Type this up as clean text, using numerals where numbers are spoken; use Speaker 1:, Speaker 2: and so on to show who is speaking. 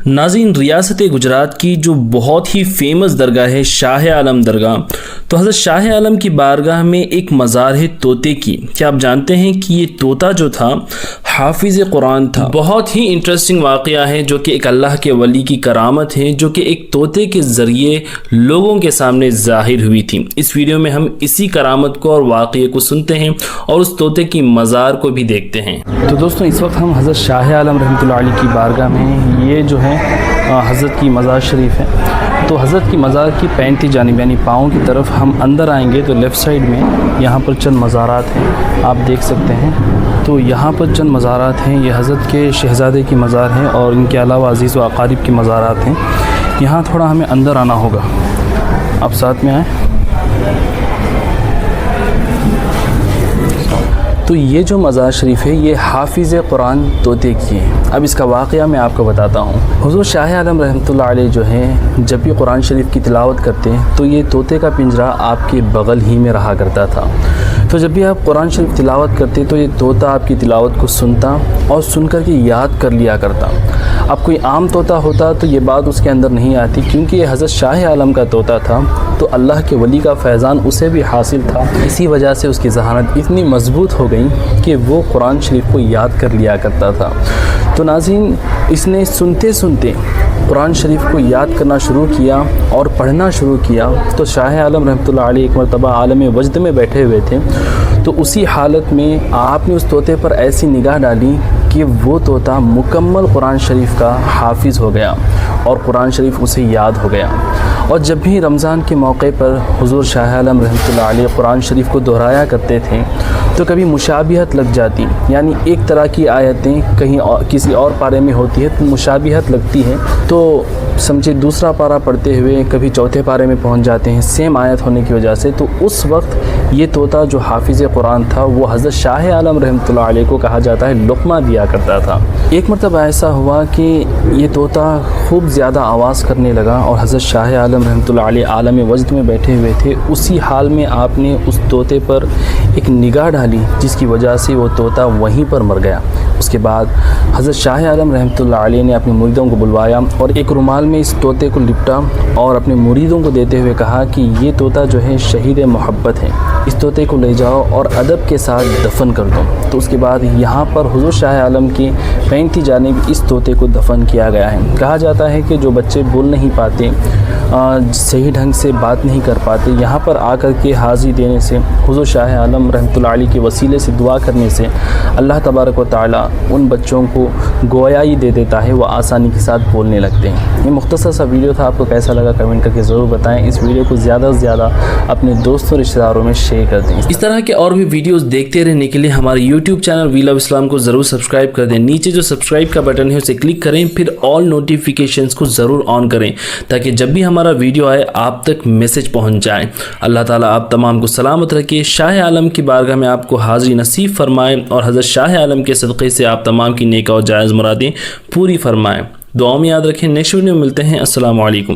Speaker 1: नाज़रीन, रियासत गुजरात की जो बहुत ही फेमस दरगाह है शाह आलम दरगाह, तो हज़रत शाह आलम की बारगाह में एक मज़ार है तोते की। क्या आप जानते हैं कि ये तोता जो था हाफिज़ कुरान था। बहुत ही इंटरेस्टिंग वाक़या है जो कि एक अल्लाह के वली की करामत है जो कि एक तोते के ज़रिए लोगों के सामने ज़ाहिर हुई थी। इस वीडियो में हम इसी करामत को और वाक़ये को सुनते हैं और उस तोते की मज़ार को भी देखते हैं। तो दोस्तों, इस वक्त हम हज़रत शाह आलम रहमतुल्लाह अलैह की बारगाह में, ये जो है हज़रत की मज़ार शरीफ है। तो हज़रत की मज़ार की 35 जानिब यानी पाँव की तरफ हम अंदर आएंगे तो लेफ़्ट साइड में यहाँ पर चंद मज़ारात हैं, आप देख सकते हैं। तो यहाँ पर चंद मज़ारात हैं, ये हज़रत के शहज़ादे की मज़ार है और इनके अलावा अज़ीज़ व अक़ारिब की मज़ारात हैं। यहाँ थोड़ा हमें अंदर आना होगा, आप साथ में आएँ। तो ये जो मज़ार शरीफ है ये हाफिज़ कुरान तोते की है। अब इसका वाक़या मैं आपको बताता हूँ। हुज़ूर शाह आलम रहमतुल्लाह अलैह जो है जब भी कुरान शरीफ की तिलावत करते हैं तो ये तोते का पिंजरा आपके बगल ही में रहा करता था। तो जब भी आप कुरान शरीफ तिलावत करते तो ये तोता आपकी तिलावत को सुनता और सुनकर के याद कर लिया करता। अब कोई आम तोता होता तो ये बात उसके अंदर नहीं आती, क्योंकि ये हज़रत शाह आलम का तोता था तो अल्लाह के वली का फैज़ान उसे भी हासिल था। इसी वजह से उसकी ज़हानत इतनी मज़बूत हो गई कि वो कुरान शरीफ को याद कर लिया करता था। तो नाज़रीन, इसने सुनते सुनते कुरान शरीफ को याद करना शुरू किया और पढ़ना शुरू किया। तो शाह आलम रहमतुल्लाह अलैह एक मरतबा आलम वजद में बैठे हुए थे, तो उसी हालत में आपने उस तोते पर ऐसी निगाह डाली कि वो तोता मुकम्मल कुरान शरीफ का हाफिज़ हो गया और कुरान शरीफ उसे याद हो गया। और जब भी रमज़ान के मौके पर हुज़ूर शाह आलम रहमतुल्लाह अलैह कुरान शरीफ को दोहराया करते थे तो कभी मुशाबिहत लग जाती, यानी एक तरह की आयतें कहीं और किसी और पारे में होती है तो मुशाबिहत लगती है, तो समझे दूसरा पारा पढ़ते हुए कभी चौथे पारे में पहुंच जाते हैं सेम आयत होने की वजह से। तो उस वक्त ये तोता जो हाफिज़ कुरान था वो हज़रत शाह आलम रहमतुल्लाह अलैह को कहा जाता है लुक़मा दिया करता था। एक मरतबा ऐसा हुआ कि ये तोता खूब ज़्यादा आवाज़ करने लगा और हज़रत शाह आलम रहमतुल्लाह अलैह आलम वजद में बैठे हुए थे। उसी हाल में आपने उस तोते पर एक निगाह डाली जिसकी वजह से वो तोता वहीं पर मर गया। उसके बाद हज़रत शाह आलम रहमतुल्लाह अलैह ने अपने मुरीदों को बुलवाया और एक रुमाल में इस तोते को लिपटा और अपने मुरीदों को देते हुए कहा कि ये तोता जो है शहीद मोहब्बत है, इस तोते को ले जाओ और अदब के साथ दफन कर दो। तो उसके बाद यहाँ पर हुज़ूर शाह आलम की 35 जानिब इस तोते को दफन किया गया है। कहा जाता है कि जो बच्चे बोल नहीं पाते, सही ढंग से बात नहीं कर पाते, यहाँ पर आकर के हाज़िरी देने से, हुज़ूर शाह आलम रहमतुल्लाह अलैह के वसीले से दुआ करने से अल्लाह तबारक व तआला उन बच्चों को गोयाई दे देता है, वो आसानी के साथ बोलने लगते हैं। ये मुख्तसर सा वीडियो था, आपको कैसा लगा कमेंट करके ज़रूर बताएं। इस वीडियो को ज़्यादा से ज़्यादा अपने दोस्तों रिश्तेदारों में शेयर कर दें। इस तरह के और भी वीडियोज़ देखते रहने के लिए हमारे YouTube channel we love Islam को ज़रूर सब्सक्राइब कर दें। नीचे जो सब्सक्राइब का बटन है उसे क्लिक करें, फिर ऑल नोटिफिकेशंस को ज़रूर ऑन करें ताकि जब भी हमारा वीडियो आए आप तक मैसेज पहुंच जाए। अल्लाह ताला आप तमाम को सलामत रखे, शाह आलम की बारगाह में आपको हाज़िरी नसीब फरमाए और हज़रत शाह आलम के सदक़े से आप तमाम की नेक और जायज़ मुरादें पूरी फरमाएँ। दुआ में याद रखें। नेक्स्ट वीडियो में मिलते हैं। अस्सलामु अलैकुम।